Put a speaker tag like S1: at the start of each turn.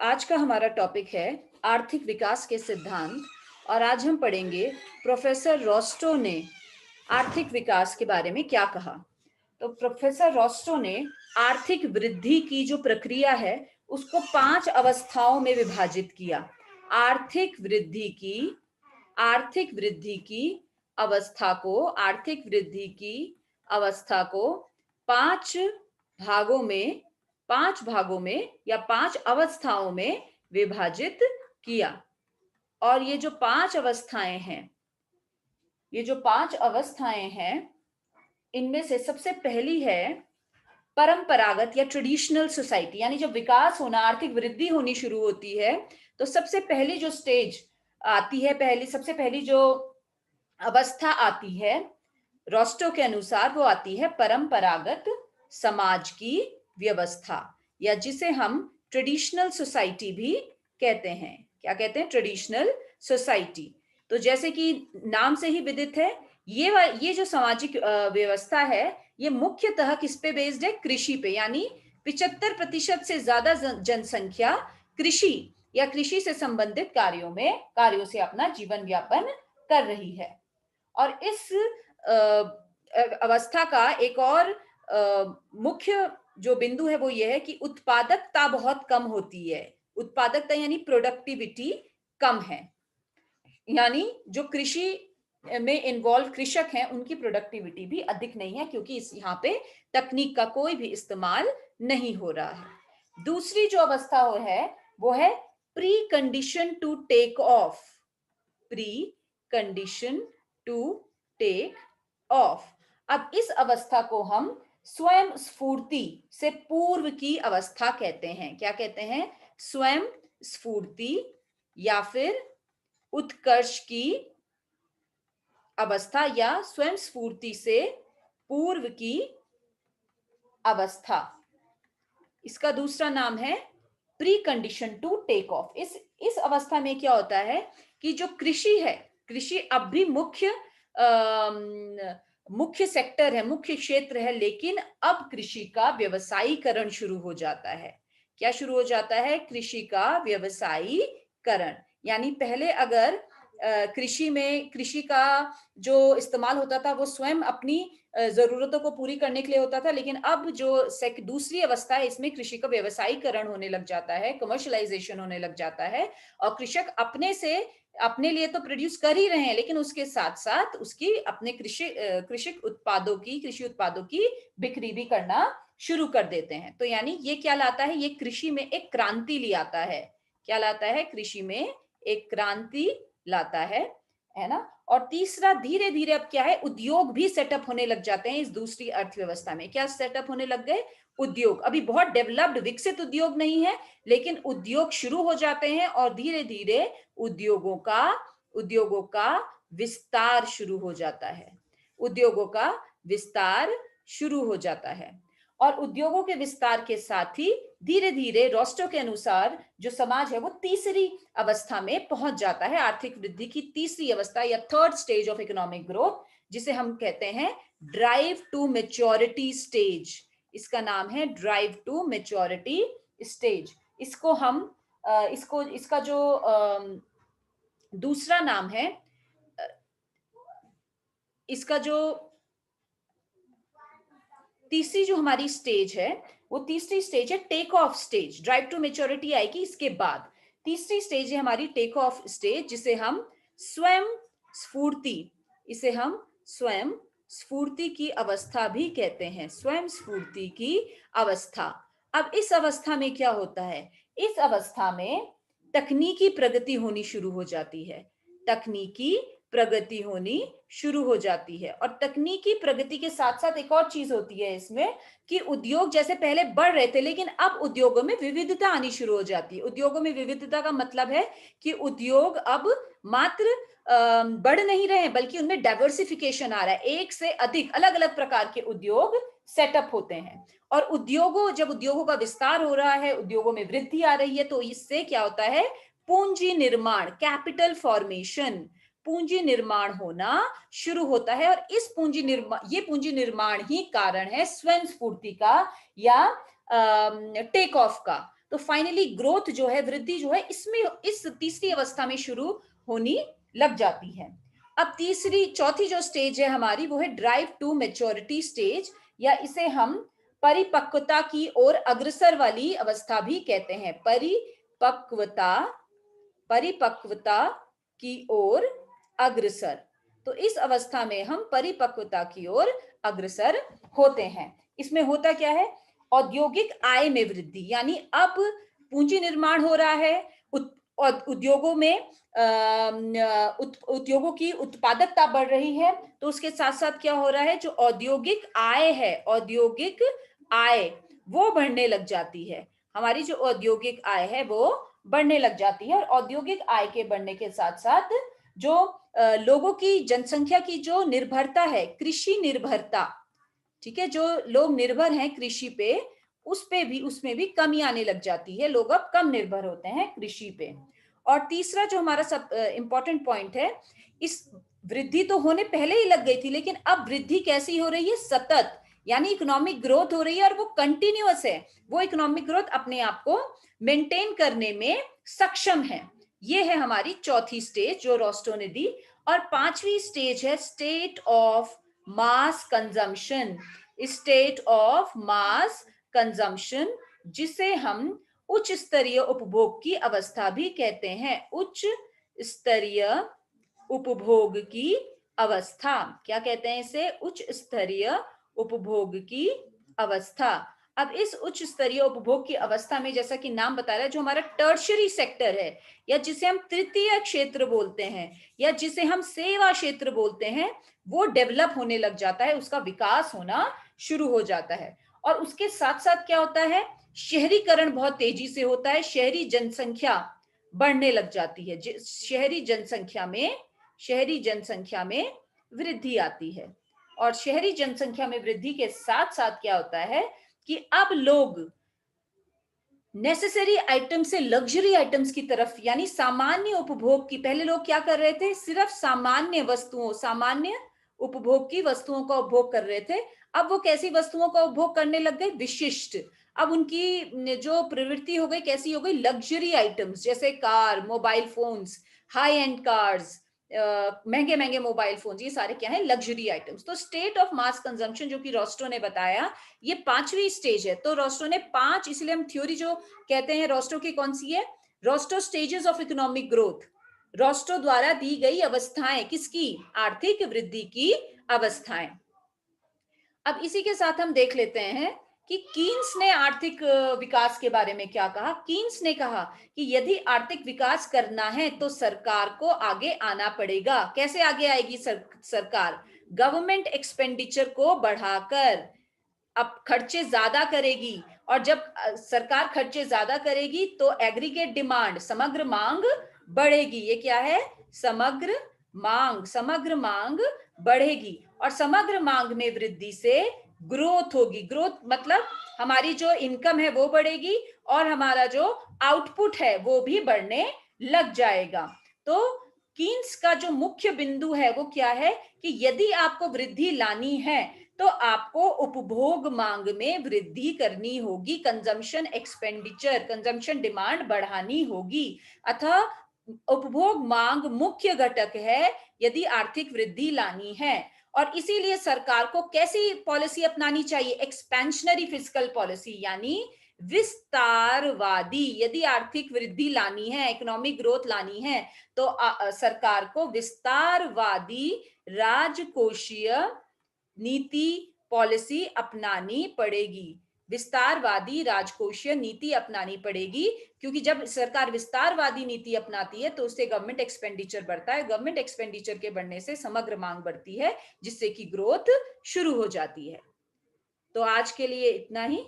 S1: आज का हमारा टॉपिक है आर्थिक विकास के सिद्धांत। और आज हम पढ़ेंगे प्रोफेसर रॉस्टो ने आर्थिक विकास के बारे में क्या कहा। तो प्रोफेसर रॉस्टो ने आर्थिक वृद्धि की जो प्रक्रिया है उसको 5 अवस्थाओं में विभाजित किया। आर्थिक वृद्धि की अवस्था को 5 भागों में 5 भागों में या 5 अवस्थाओं में विभाजित किया। और ये जो 5 अवस्थाएं हैं इनमें से सबसे पहली है परंपरागत या ट्रेडिशनल सोसाइटी। यानी जब विकास होना, आर्थिक वृद्धि होनी शुरू होती है तो सबसे पहली जो स्टेज आती है, सबसे पहली जो अवस्था आती है रॉस्टो के अनुसार, वो आती है परंपरागत समाज की व्यवस्था, या जिसे हम ट्रेडिशनल सोसाइटी भी कहते हैं। क्या कहते हैं? Traditional society. तो जैसे कि नाम से ही विदित है, ये जो सामाजिक व्यवस्था है ये मुख्यतः किस पे बेस्ड है? कृषि पे। यानी 75% से ज्यादा जनसंख्या कृषि या कृषि से संबंधित कार्यों से अपना जीवन यापन कर रही है। और इस अवस्था का एक और मुख्य जो बिंदु है वो ये है कि उत्पादकता बहुत कम होती है। उत्पादकता यानी प्रोडक्टिविटी कम है। यानी जो कृषि में इन्वॉल्व कृषक हैं उनकी प्रोडक्टिविटी भी अधिक नहीं है, क्योंकि यहाँ पे तकनीक का कोई भी इस्तेमाल नहीं हो रहा है। दूसरी जो अवस्था वो है precondition to take off. Precondition to take off. अब इस अवस्था को हम स्वयं स्फूर्ति से पूर्व की अवस्था कहते हैं। क्या कहते हैं? स्वयं स्फूर्ति या फिर उत्कर्ष की अवस्था, या स्वयं स्फूर्ति से पूर्व की अवस्था। इसका दूसरा नाम है precondition to take off. इस अवस्था में क्या होता है कि जो कृषि है, कृषि अब भी मुख्य सेक्टर है, मुख्य क्षेत्र है, लेकिन अब कृषि का व्यवसायीकरण शुरू हो जाता है। क्या शुरू हो जाता है? कृषि का व्यवसायीकरण। यानी पहले अगर कृषि का जो इस्तेमाल होता था वो स्वयं अपनी जरूरतों को पूरी करने के लिए होता था, लेकिन अब जो दूसरी अवस्था है इसमें कृषि का व्यवसायीकरण होने लग जाता है, कमर्शलाइजेशन होने लग जाता है। और कृषक अपने लिए तो प्रोड्यूस कर ही रहे हैं, लेकिन उसके साथ साथ उसकी अपने कृषि उत्पादों की बिक्री भी करना शुरू कर देते हैं। तो यानी ये क्या लाता है? ये कृषि में एक क्रांति ले आता है। क्या लाता है? कृषि में एक क्रांति लाता है ना। और तीसरा, धीरे धीरे अब क्या है, उद्योग भी सेटअप होने लग जाते हैं। इस दूसरी अर्थव्यवस्था में क्या सेटअप होने लग गए? उद्योग। अभी बहुत डेवलप्ड विकसित उद्योग नहीं है, लेकिन उद्योग शुरू हो जाते हैं और धीरे धीरे उद्योगों का विस्तार शुरू हो जाता है। उद्योगों का विस्तार शुरू हो जाता है। और उद्योगों के विस्तार के साथ ही धीरे धीरे रॉस्टो के अनुसार जो समाज है वो तीसरी अवस्था में पहुंच जाता है। आर्थिक वृद्धि की तीसरी अवस्था या third stage of economic growth, जिसे हम कहते हैं ड्राइव टू मेच्योरिटी स्टेज। इसका नाम है ड्राइव टू मेच्योरिटी स्टेज। इसको हम इसका जो दूसरा नाम है, इसका जो तीसरी जो हमारी स्टेज है वो तीसरी स्टेज है take off stage. Drive to maturity आएगी इसके बाद। तीसरी स्टेज है हमारी टेक ऑफ स्टेज, जिसे हम स्वयं स्वयं स्फूर्ति की अवस्था भी कहते हैं। स्वयं स्फूर्ति की अवस्था। अब इस अवस्था में क्या होता है? इस अवस्था में तकनीकी प्रगति होनी शुरू हो जाती है। तकनीकी प्रगति होनी शुरू हो जाती है। और तकनीकी प्रगति के साथ साथ एक और चीज होती है इसमें कि उद्योग जैसे पहले बढ़ रहे थे, लेकिन अब उद्योगों में विविधता आनी शुरू हो जाती है। उद्योगों में विविधता का मतलब है कि उद्योग अब मात्र बढ़ नहीं रहे हैं, बल्कि उनमें डाइवर्सिफिकेशन आ रहा है। एक से अधिक अलग अलग प्रकार के उद्योग सेटअप होते हैं। और जब उद्योगों का विस्तार हो रहा है, उद्योगों में वृद्धि आ रही है, तो इससे क्या होता है? पूंजी निर्माण, कैपिटल फॉर्मेशन, पूंजी निर्माण होना शुरू होता है। और ये पूंजी निर्माण ही कारण है स्वयं स्फूर्ति का या टेक ऑफ का। तो फाइनली ग्रोथ जो है, वृद्धि जो है, इसमें इस तीसरी अवस्था में शुरू होनी लग जाती है। अब चौथी जो स्टेज है हमारी, वो है ड्राइव टू मैच्योरिटी स्टेज, या इसे हम परिपक्वता की ओर अग्रसर वाली अवस्था भी कहते हैं। परिपक्वता की ओर अग्रसर। तो इस अवस्था में हम परिपक्वता की ओर अग्रसर होते हैं। इसमें होता क्या है? औद्योगिक आय में वृद्धि, यानी अब पूंजी निर्माण हो रहा है, उद्योगों में उद्योगों की उत्पादकता बढ़ रही है, तो उसके साथ साथ क्या हो रहा है? जो औद्योगिक आय है, औद्योगिक आय वो बढ़ने लग जाती है। हमारी जो औद्योगिक आय है वो बढ़ने लग जाती है, और औद्योगिक आय के बढ़ने के साथ साथ जो लोगों की जनसंख्या की जो निर्भरता है, कृषि निर्भरता, ठीक है, जो लोग निर्भर हैं कृषि पे, उसमें भी कमी आने लग जाती है। लोग अब कम निर्भर होते हैं कृषि पे। और तीसरा जो हमारा सब इंपॉर्टेंट पॉइंट है, इस वृद्धि तो होने पहले ही लग गई थी, लेकिन अब वृद्धि कैसी हो रही है? सतत, यानी इकोनॉमिक ग्रोथ हो रही है, और वो कंटिन्यूअस है। वो इकोनॉमिक ग्रोथ अपने आप को मेंटेन करने में सक्षम है। ये है हमारी चौथी स्टेज जो रोस्टो ने दी। और पांचवी स्टेज है state of mass consumption. State of mass consumption, जिसे हम उच्च स्तरीय उपभोग की अवस्था भी कहते हैं। उच्च स्तरीय उपभोग की अवस्था, क्या कहते हैं इसे? उच्च स्तरीय उपभोग की अवस्था। अब इस उच्च स्तरीय उपभोग की अवस्था में, जैसा कि नाम बता रहा है, जो हमारा टर्शरी सेक्टर है, या जिसे हम तृतीय क्षेत्र बोलते हैं, या जिसे हम सेवा क्षेत्र बोलते हैं, वो डेवलप होने लग जाता है, उसका विकास होना शुरू हो जाता है। और उसके साथ साथ क्या होता है? शहरीकरण बहुत तेजी से होता है, शहरी जनसंख्या बढ़ने लग जाती है। शहरी जनसंख्या में वृद्धि आती है। और शहरी जनसंख्या में वृद्धि के साथ साथ क्या होता है कि अब लोग नेसेसरी आइटम से लग्जरी आइटम्स की तरफ, यानी सामान्य उपभोग की, पहले लोग क्या कर रहे थे? सिर्फ सामान्य उपभोग की वस्तुओं का उपभोग कर रहे थे। अब वो कैसी वस्तुओं का उपभोग करने लग गए? विशिष्ट। अब उनकी जो प्रवृत्ति हो गई, कैसी हो गई? लग्जरी आइटम्स, जैसे car, mobile phones, high and cars, महंगे महंगे मोबाइल फोन, ये सारे क्या है? Luxury items. तो स्टेट ऑफ मास कंजम्पशन जो कि रोस्टो ने बताया, ये पांचवी स्टेज है। तो रोस्टो ने 5, इसलिए हम थ्योरी जो कहते हैं रोस्टो की, कौन सी है? Rosto stages of economic growth. Rosto द्वारा दी गई अवस्थाएं, किसकी? आर्थिक वृद्धि की अवस्थाएं। अब इसी के साथ हम देख लेते हैं कि कीन्स ने आर्थिक विकास के बारे में क्या कहा। कीन्स ने कहा कि यदि आर्थिक विकास करना है तो सरकार को आगे आना पड़ेगा। कैसे आगे आएगी सरकार? गवर्नमेंट एक्सपेंडिचर को बढ़ाकर। अब खर्चे ज्यादा करेगी, और जब सरकार खर्चे ज्यादा करेगी तो एग्रीगेट डिमांड, समग्र मांग बढ़ेगी। ये क्या है? समग्र मांग बढ़ेगी, और समग्र मांग में वृद्धि से ग्रोथ होगी। ग्रोथ मतलब हमारी जो इनकम है वो बढ़ेगी, और हमारा जो आउटपुट है वो भी बढ़ने लग जाएगा। तो कीन्स का जो मुख्य बिंदु है वो क्या है कि यदि आपको वृद्धि लानी है तो आपको उपभोग मांग में वृद्धि करनी होगी, कंजम्पशन डिमांड बढ़ानी होगी। अतः उपभोग मांग मुख्य घटक है यदि आर्थिक वृद्धि लानी है। और इसीलिए सरकार को कैसी पॉलिसी अपनानी चाहिए? एक्सपेंशनरी फिस्कल पॉलिसी, यानी विस्तारवादी। यदि आर्थिक वृद्धि लानी है, इकोनॉमिक ग्रोथ लानी है, तो सरकार को विस्तारवादी राजकोषीय नीति पॉलिसी अपनानी पड़ेगी। विस्तारवादी राजकोषीय नीति अपनानी पड़ेगी, क्योंकि जब सरकार विस्तारवादी नीति अपनाती है तो उससे गवर्नमेंट एक्सपेंडिचर बढ़ता है। गवर्नमेंट एक्सपेंडिचर के बढ़ने से समग्र मांग बढ़ती है, जिससे कि ग्रोथ शुरू हो जाती है। तो आज के लिए इतना ही।